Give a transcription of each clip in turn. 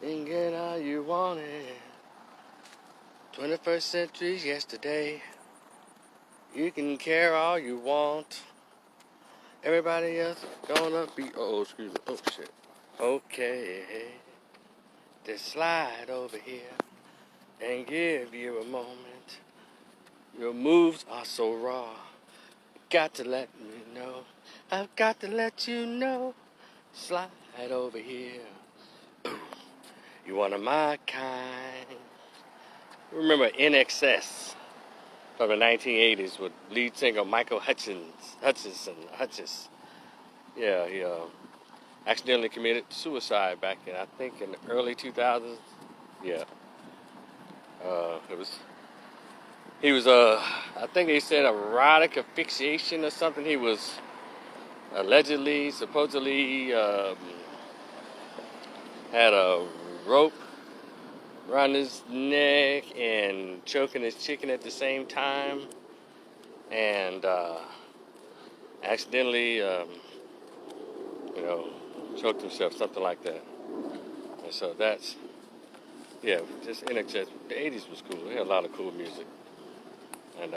You can get all you wanted. 21st century's yesterday. You can care all you want. Everybody else gonna be. Oh, excuse me. Oh, shit. Okay. Just slide over here and give you a moment. Your moves are so raw. Got to let me know. I've got to let you know. Slide over here. You one of my kind. Remember NXS from the 1980s with lead singer Michael Hutchins. Yeah, he accidentally committed suicide back in, I think, in the early 2000s. Yeah. He was, I think they said erotic asphyxiation or something. He was supposedly, had a rope around his neck and choking his chicken at the same time, and accidentally, choked himself, something like that. And so that's, yeah, just in excess. The 80s was cool. They had a lot of cool music. And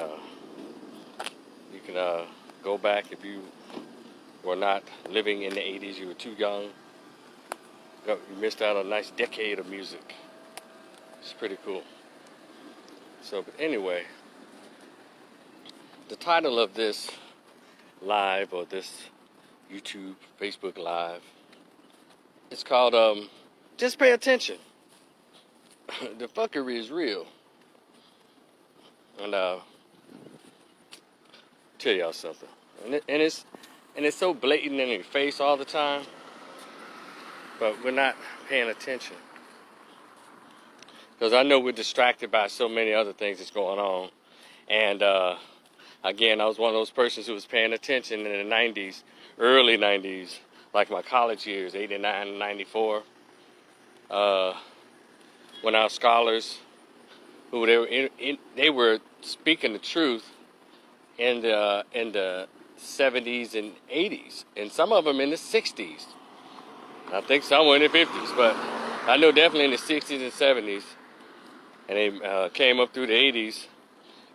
you can go back if you were not living in the 80s, you were too young. You missed out on a nice decade of music. It's pretty cool. So, but anyway, the title of this live or this YouTube, Facebook Live, it's called Just Pay Attention. The fuckery is real. And tell y'all something. And it's so blatant in your face all the time, but we're not paying attention. Because I know we're distracted by so many other things that's going on. And again, I was one of those persons who was paying attention in the 90s, early 90s, like my college years, 89, 94. When our scholars, who they were speaking the truth in the 70s and 80s, and some of them in the 60s. I think some were in the 50s, but I know definitely in the 60s and 70s. And they came up through the 80s.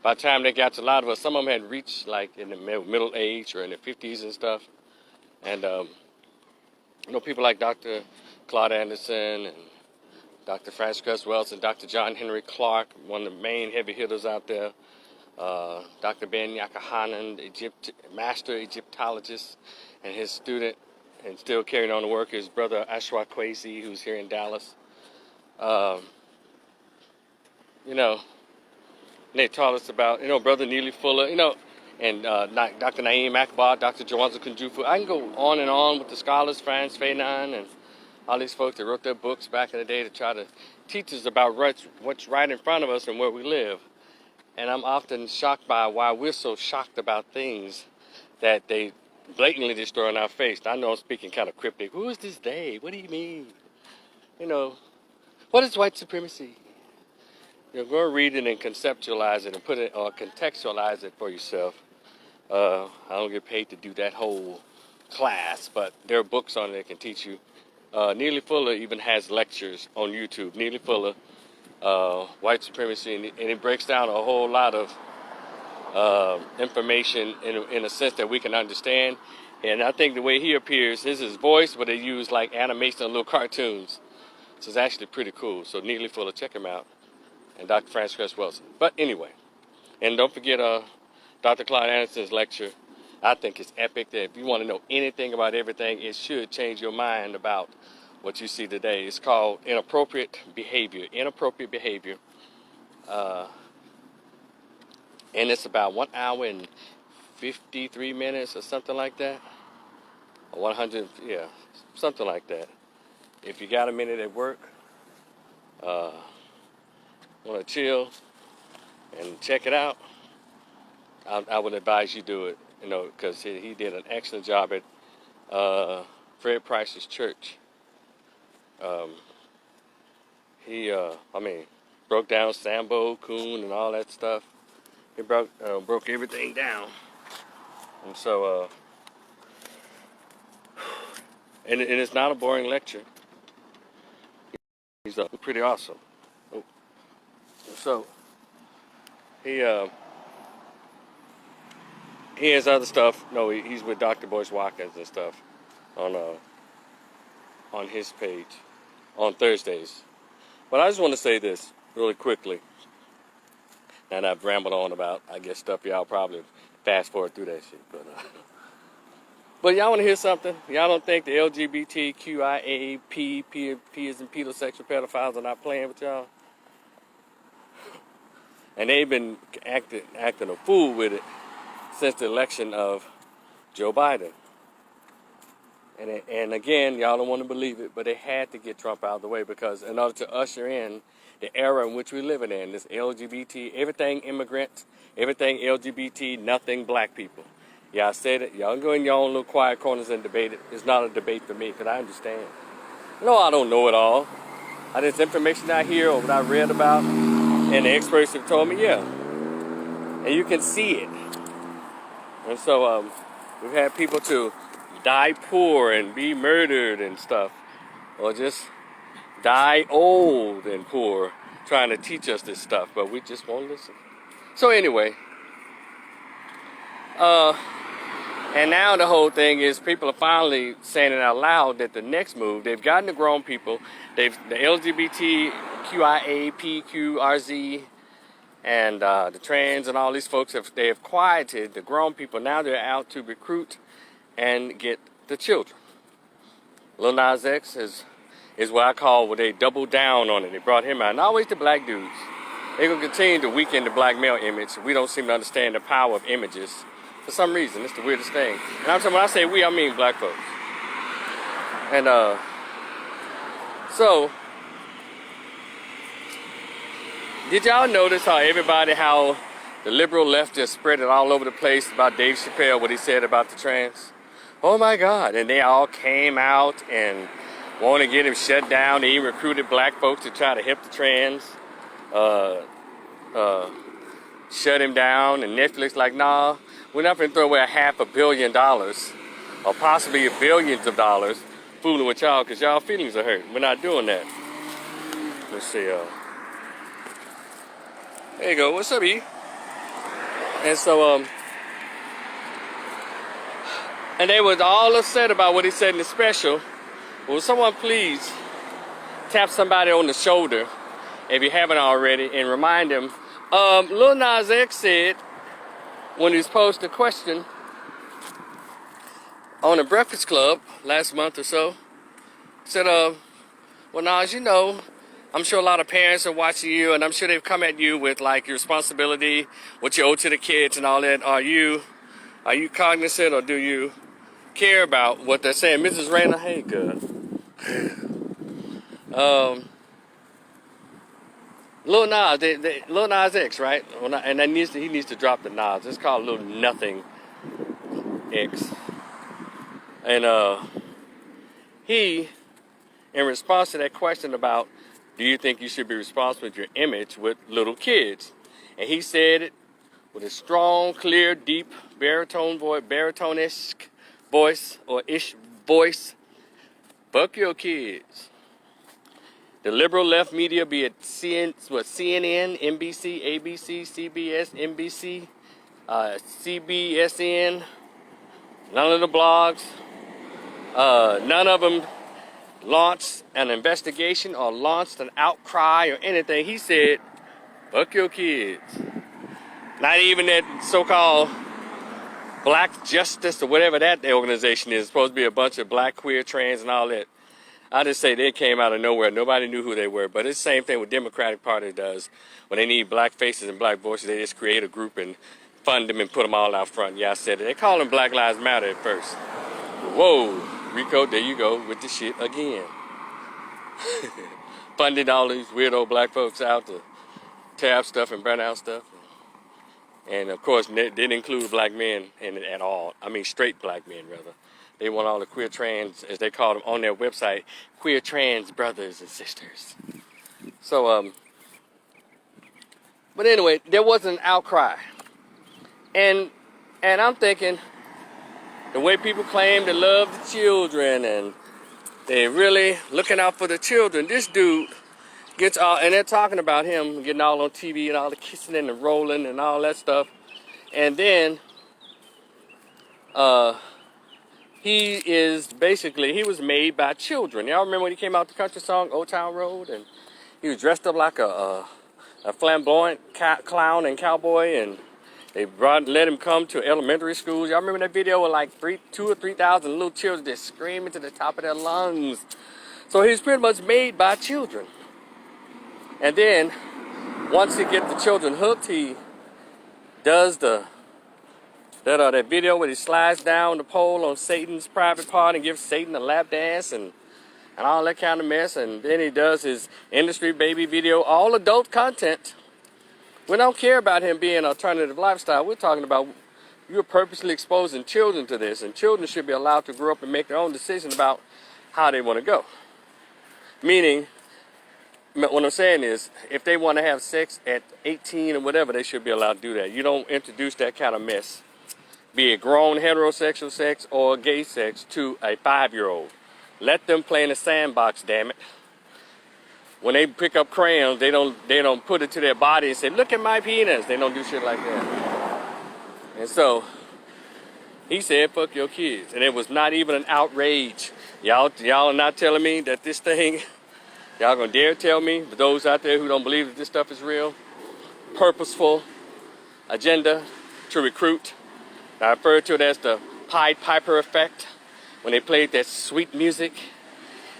By the time they got to a lot of us, some of them had reached like in the middle age or in the 50s and stuff. And people like Dr. Claude Anderson and Dr. Francis Cress Wells and Dr. John Henry Clark, one of the main heavy hitters out there. Dr. Ben Yakahanan, master Egyptologist, and his student, and still carrying on the work, his brother Ashwa Kwesi, who's here in Dallas. They taught us about, Brother Neely Fuller, and Dr. Naeem Akbar, Dr. Jawanza Kunjufu. I can go on and on with the scholars, Franz Fanon, and all these folks that wrote their books back in the day to try to teach us about what's right in front of us and where we live. And I'm often shocked by why we're so shocked about things that they blatantly just throw in our face. I know I'm speaking kind of cryptic. Who is this they? What do you mean? What is white supremacy? Go and read it and conceptualize it and put it or contextualize it for yourself. I don't get paid to do that whole class, but there are books on it that can teach you. Neely Fuller even has lectures on YouTube. Neely Fuller, white supremacy, and it breaks down a whole lot of information in a sense that we can understand. And I think the way he appears, this is his voice, but they use like animation and little cartoons. So it's actually pretty cool. So Neely Fuller, check him out. And Dr. Francis Cress Wilson. But anyway, and don't forget Dr. Claude Anderson's lecture. I think it's epic. That if you want to know anything about everything, it should change your mind about what you see today. It's called Inappropriate Behavior. Inappropriate Behavior. And it's about 1 hour and 53 minutes or something like that. Or 100, yeah, something like that. If you got a minute at work, want to chill and check it out, I would advise you do it, because he did an excellent job at Fred Price's church. He broke down Sambo, Coon, and all that stuff. He broke everything down. And so, and it's not a boring lecture. He's pretty awesome. Oh, so he he has other stuff. No, he's with Dr. Boyce Watkins and stuff on his page on Thursdays. But I just want to say this really quickly, and I've rambled on about, I guess, stuff y'all probably fast forward through that shit. But y'all want to hear something? Y'all don't think the LGBTQIA, P as in pedosexual pedophiles are not playing with y'all? And they've been acting a fool with it since the election of Joe Biden. And again, y'all don't want to believe it, but they had to get Trump out of the way because in order to usher in the era in which we're living in, this LGBT, everything immigrants, everything LGBT, nothing black people. Yeah, I said it. Y'all can go in your own little quiet corners and debate it. It's not a debate for me because I understand. No, I don't know it all. This information I hear or what I read about and the experts have told me, yeah. And you can see it. And so we've had people to die poor and be murdered and stuff, or just die old and poor trying to teach us this stuff, but we just won't listen. So anyway, and now the whole thing is people are finally saying it out loud that the next move, they've gotten the grown people, the LGBTQIA, PQRZ, and the trans and all these folks, they have quieted the grown people. Now they're out to recruit and get the children. Lil Nas X is what I call where they double down on it. They brought him out. And always the black dudes. They're going to continue to weaken the black male image. We don't seem to understand the power of images. For some reason, it's the weirdest thing. And I'm talking, when I say we, I mean black folks. And so, did y'all notice how the liberal left just spread it all over the place about Dave Chappelle, what he said about the trans? Oh my God. And they all came out and wanted to get him shut down. They even recruited black folks to try to help the trans shut him down. And Netflix like, nah, we're not going to throw away $500 million or possibly billions of dollars fooling with y'all because y'all feelings are hurt. We're not doing that. Let's see. There you go. What's up, E? And so, and they was all upset about what he said in the special. Will someone please tap somebody on the shoulder, if you haven't already, and remind them. Lil Nas X said, when he was posed a question on the Breakfast Club last month or so, said, well, Nas, you know, I'm sure a lot of parents are watching you, and I'm sure they've come at you with, like, your responsibility, what you owe to the kids and all that. Are you cognizant, or do you care about what they're saying? Mrs. Rayner, hey, good. Lil Nas X, right? And he needs to drop the Nas. It's called Lil Nothing X. And he, in response to that question about, do you think you should be responsible for your image with little kids? And he said it with a strong, clear, deep baritone-esque voice, or ish voice. Fuck your kids. The liberal left media, be it CNN, NBC, ABC, CBS, NBC, CBSN, none of the blogs, none of them launched an investigation or launched an outcry or anything. He said, fuck your kids. Not even that so-called Black Justice or whatever that organization is, supposed to be a bunch of black, queer, trans, and all that. I just say they came out of nowhere. Nobody knew who they were. But it's the same thing what Democratic Party does. When they need black faces and black voices, they just create a group and fund them and put them all out front. Yeah, I said it. They call them Black Lives Matter at first. Whoa, Rico, there you go with the shit again. Funding all these weirdo black folks out to tear up stuff and burn out stuff. And of course, they didn't include black men in it at all. I mean, straight black men, rather. They want all the queer trans, as they call them on their website, queer trans brothers and sisters. So, but anyway, there was an outcry. And I'm thinking, the way people claim to love the children and they're really looking out for the children, this dude Gets all, and they're talking about him getting all on TV and all the kissing and the rolling and all that stuff. And then he was made by children. Y'all remember when he came out with the country song Old Town Road, and he was dressed up like a flamboyant clown and cowboy, and they let him come to elementary schools. Y'all remember that video with like 2,000 or 3,000 little children just screaming to the top of their lungs? So he's pretty much made by children. And then once he gets the children hooked, he does that video where he slides down the pole on Satan's private part and gives Satan a lap dance and all that kind of mess. And then he does his industry baby video, all adult content. We don't care about him being an alternative lifestyle. We're talking about you're purposely exposing children to this, and children should be allowed to grow up and make their own decisions about how they want to go. Meaning, what I'm saying is, if they want to have sex at 18 or whatever, they should be allowed to do that. You don't introduce that kind of mess, be it grown heterosexual sex or gay sex, to a 5-year-old. Let them play in the sandbox, damn it. When they pick up crayons, they don't put it to their body and say, "Look at my penis." They don't do shit like that. And so he said, "Fuck your kids," and it was not even an outrage. Y'all are not telling me that this thing. Y'all gonna dare tell me, for those out there who don't believe that this stuff is real, purposeful agenda to recruit. I refer to it as the Pied Piper effect, when they played that sweet music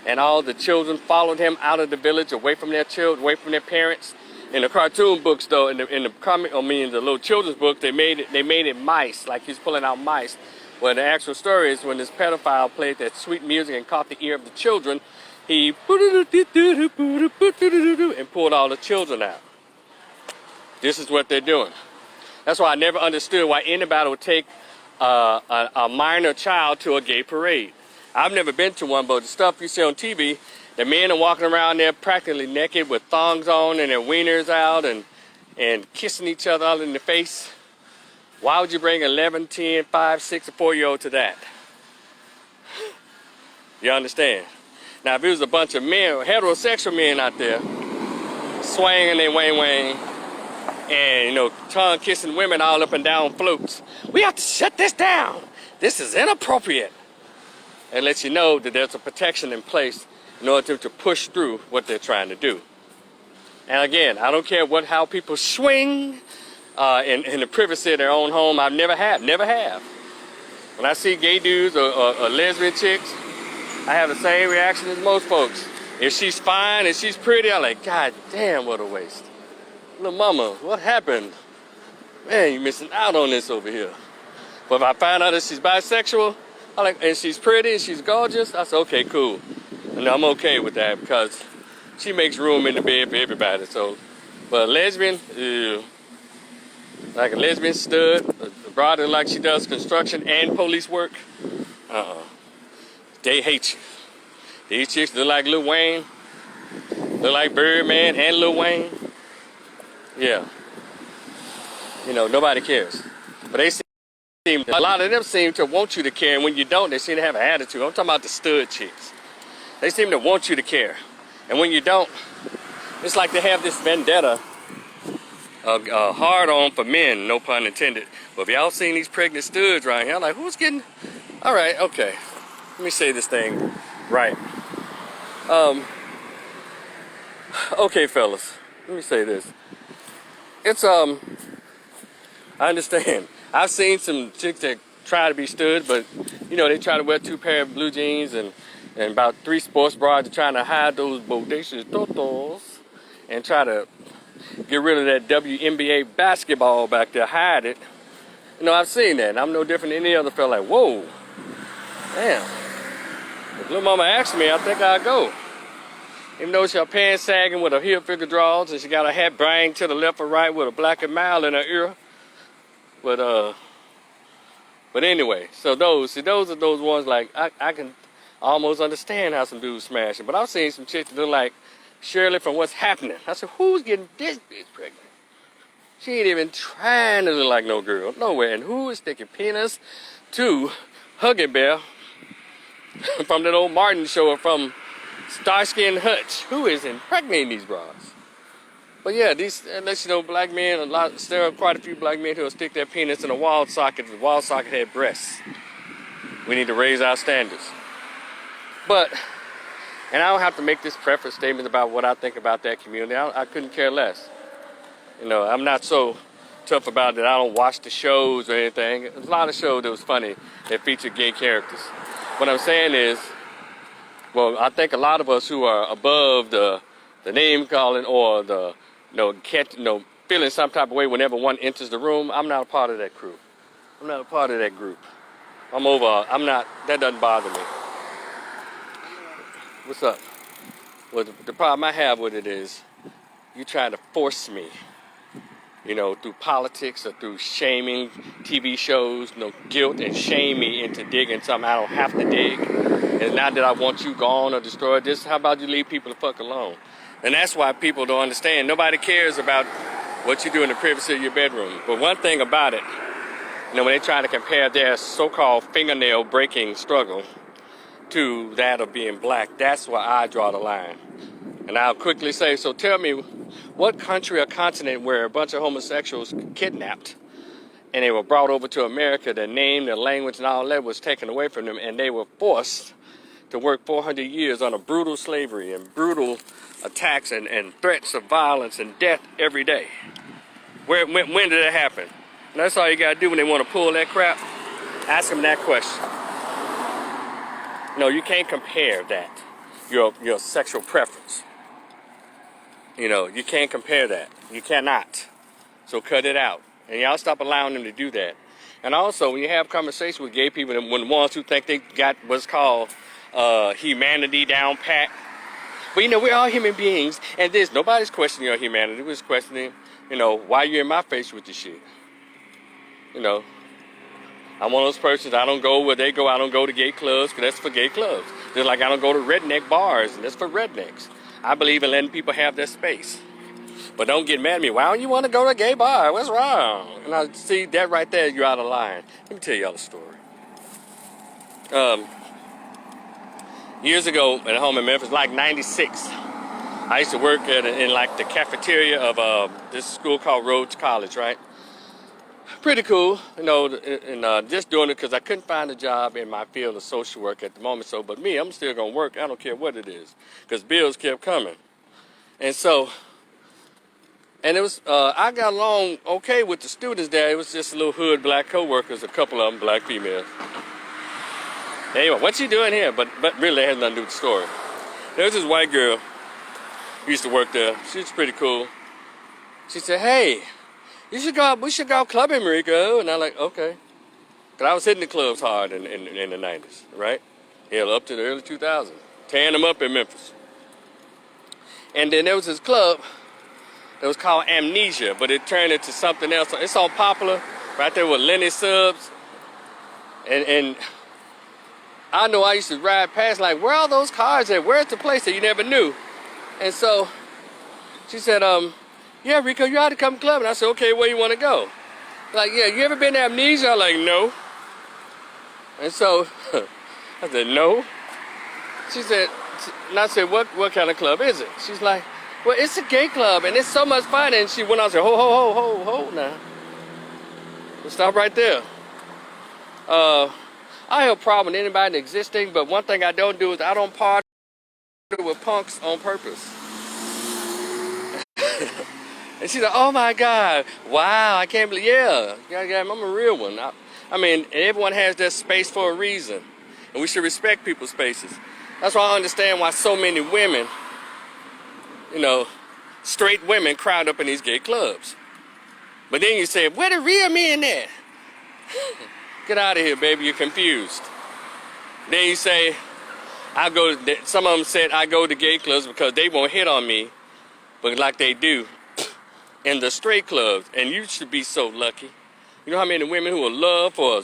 and all the children followed him out of the village, away from their children, away from their parents. In the cartoon books, though, in the little children's book, they made it mice, like he's pulling out mice. Well, the actual story is when this pedophile played that sweet music and caught the ear of the children, he and pulled all the children out. This is what they're doing. That's why I never understood why anybody would take a minor child to a gay parade. I've never been to one, but the stuff you see on TV, the men are walking around there practically naked with thongs on and their wieners out and kissing each other all in the face. Why would you bring 11, 10, 5, 6, or 4-year-old to that? You understand? Now, if it was a bunch of men, heterosexual men out there, swinging their wang, and, tongue kissing women all up and down floats, we have to shut this down. This is inappropriate. And let you know that there's a protection in place in order to push through what they're trying to do. And again, I don't care how people swing in the privacy of their own home. I've never have. When I see gay dudes or lesbian chicks, I have the same reaction as most folks. If she's fine and she's pretty, I'm like, God damn, what a waste. Little mama, what happened? Man, you're missing out on this over here. But if I find out that she's bisexual, and she's pretty and she's gorgeous, I say, okay, cool. And I'm okay with that because she makes room in the bed for everybody. So, but a lesbian, ew. Like a lesbian stud, a broad like she does construction and police work, they hate you. These chicks look like Lil Wayne, look like Birdman and Lil Wayne. Yeah. Nobody cares. But a lot of them seem to want you to care, and when you don't, they seem to have an attitude. I'm talking about the stud chicks. They seem to want you to care. And when you don't, it's like they have this vendetta, hard on for men, no pun intended. But if y'all seen these pregnant studs right here, I'm like, who's getting... All right, okay. Let me say this thing right. Okay, fellas. Let me say this. It's, I understand. I've seen some chicks that try to be stood, but, they try to wear 2 pair of blue jeans and about 3 sports bras to trying to hide those bodacious totos and try to get rid of that WNBA basketball back there, hide it. I've seen that, and I'm no different than any other fella. Like, whoa, damn. If little mama asked me, I think I'd go. Even though she her pants sagging with her heel figure draws and she got her hat banged to the left or right with a black and mild in her ear. But anyway, so those are those ones like I can almost understand how some dudes smashing. But I've seen some chicks that look like Shirley from What's Happening. I said, who's getting this bitch pregnant? She ain't even trying to look like no girl, nowhere. And who is sticking penis to Huggy Bear from that old Martin show, or from Starsky and Hutch, who is impregnating these bras. But yeah, these, unless you know, black men, there are quite a few black men who will stick their penis in a wall socket. The wall socket had breasts. We need to raise our standards. But, and I don't have to make this preface statement about what I think about that community. I couldn't care less. You know, I'm not so tough about it. I don't watch the shows or anything. There's a lot of shows that was funny that featured gay characters. What I'm saying is, well, I think a lot of us who are above the name calling or the, feeling some type of way whenever one enters the room, I'm not a part of that crew. I'm not a part of that group. That doesn't bother me. What's up? Well, the problem I have with it is you trying to force me, through politics or through shaming TV shows, guilt and shame me into digging something I don't have to dig. It's not that I want you gone or destroyed. Just how about you leave people the fuck alone? And that's why people don't understand. Nobody cares about what you do in the privacy of your bedroom. But one thing about it, when they try to compare their so-called fingernail breaking struggle to that of being black, that's where I draw the line. And I'll quickly say, so tell me, what country or continent where a bunch of homosexuals kidnapped and they were brought over to America, their name, their language, and all that was taken away from them, and they were forced to work 400 years under brutal slavery and brutal attacks and threats of violence and death every day? When did it happen? And that's all you got to do when they want to pull that crap. Ask them that question. No, you can't compare that, your sexual preference. You can't compare that. You cannot. So cut it out. And y'all stop allowing them to do that. And also, when you have conversations with gay people, when the ones who think they got what's called humanity down pat, but we're all human beings, and nobody's questioning your humanity. We're just questioning, why you in my face with this shit. I'm one of those persons, I don't go where they go. I don't go to gay clubs, because that's for gay clubs. Just like I don't go to redneck bars, and that's for rednecks. I believe in letting people have their space. But don't get mad at me. Why don't you want to go to a gay bar? What's wrong? And I see that right there, you're out of line. Let me tell y'all a story. Years ago at home in Memphis, like 96, I used to work in like the cafeteria of this school called Rhodes College, right? Pretty cool, and just doing it because I couldn't find a job in my field of social work at the moment. So, but me, I'm still gonna work. I don't care what it is, because bills kept coming. And so, and it was, I got along okay with the students there. It was just a little hood black co-workers, a couple of them black females. Anyway, what you doing here? But really, it has nothing to do with the story. There was this white girl who used to work there. She was pretty cool. She said, "Hey, we should go clubbing, Mariko." And I'm like, okay. Because I was hitting the clubs hard in the 90s, right? Hell, up to the early 2000s. Tearing them up in Memphis. And then there was this club that was called Amnesia, but it turned into something else. It's on Poplar, right there with Lenny Subs. And I know I used to ride past like, where are those cars at? Where's the place that you never knew? And so she said, yeah, Rico, you ought to come club. And I said, okay, where you want to go? Like, yeah, you ever been to Amnesia? I'm like, no. And so I said, no. She said, and I said, what kind of club is it? She's like, well, it's a gay club and it's so much fun. And she went on and said, ho now. Let's stop right there. I have a problem with anybody existing, but one thing I don't do is I don't party with punks on purpose. And she's like, oh my God, wow, I can't believe, yeah, I'm a real one. I mean, everyone has their space for a reason, and we should respect people's spaces. That's why I understand why so many women, straight women crowd up in these gay clubs. But then you say, where the real men at? Get out of here, baby, you're confused. Then you say, some of them said I go to gay clubs because they won't hit on me, but like they do in the straight clubs, and you should be so lucky. You know how many women who would love for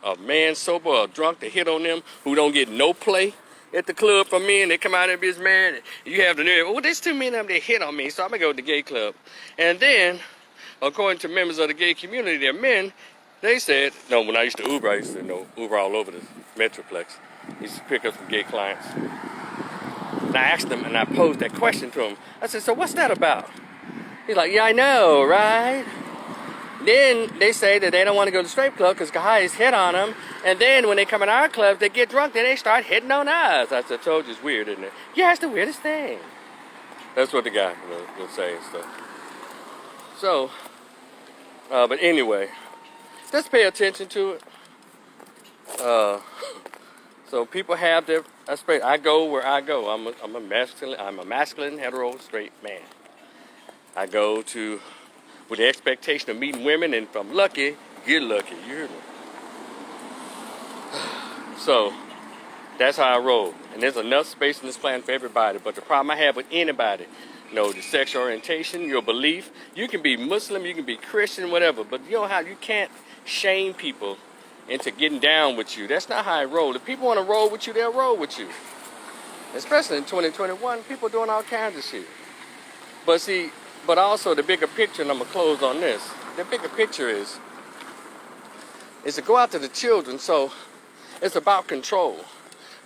a man sober or drunk to hit on them who don't get no play at the club from men? They come out and be mad. You have the nerve, oh, there's too many of them that hit on me, so I'm going to go to the gay club. And then, according to members of the gay community, they're men. They said, no, when I used to Uber Uber all over the Metroplex. I used to pick up some gay clients. And I asked him, and I posed that question to him. I said, so what's that about? He's like, yeah, I know, right? Then they say that they don't want to go to the strip club because guys hit on them. And then when they come in our club, they get drunk, then they start hitting on us. I said, told you it's weird, isn't it? Yeah, it's the weirdest thing. That's what the guy will say and stuff. So, but anyway, just pay attention to it. So people have their, I go where I go. I'm a masculine, hetero, straight man. I go to, with the expectation of meeting women, and if I'm lucky, get lucky. You hear me? So, that's how I roll. And there's enough space in this planet for everybody. But the problem I have with anybody, the sexual orientation, your belief, you can be Muslim, you can be Christian, whatever, but you can't shame people into getting down with you. That's not how I roll. If people want to roll with you, they'll roll with you. Especially in 2021, people doing all kinds of shit. But also the bigger picture, and I'm going to close on this. The bigger picture is to go out to the children. So it's about control.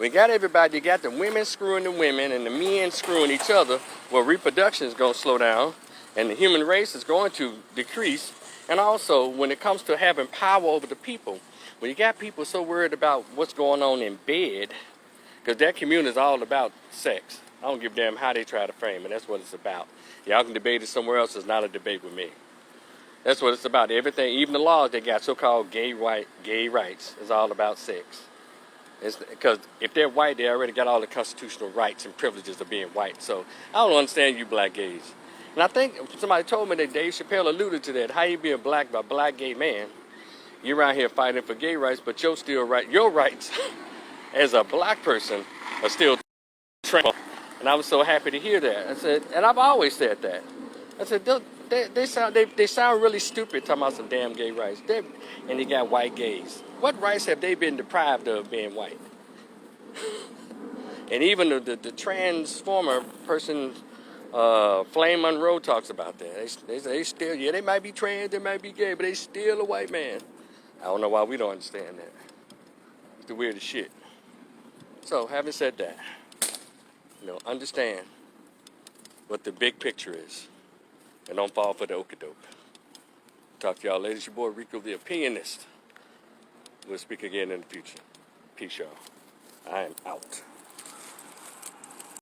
We got everybody, you got the women screwing the women and the men screwing each other. Well, reproduction is going to slow down and the human race is going to decrease. And also, when it comes to having power over the people, when you got people so worried about what's going on in bed, because that community is all about sex. I don't give a damn how they try to frame it. That's what it's about. Y'all can debate it somewhere else. It's not a debate with me. That's what it's about. Everything, even the laws they got, so-called gay rights, is all about sex. Because if they're white, they already got all the constitutional rights and privileges of being white. So I don't understand you black gays. And I think somebody told me that Dave Chappelle alluded to that. How you be a black gay man? You're around here fighting for gay rights, but your rights as a black person are still trampled. And I was so happy to hear that. I said, and I've always said that. I said, they sound really stupid talking about some damn gay rights. And they got white gays. What rights have they been deprived of being white? And even the transformer person, Flame Monroe, talks about that. They still, yeah, they might be trans, they might be gay, but they still a white man. I don't know why we don't understand that. It's the weirdest shit. So, having said that, understand what the big picture is. And don't fall for the okie-doke. Talk to y'all later. It's your boy Rico the Opinionist. We'll speak again in the future. Peace, y'all. I am out.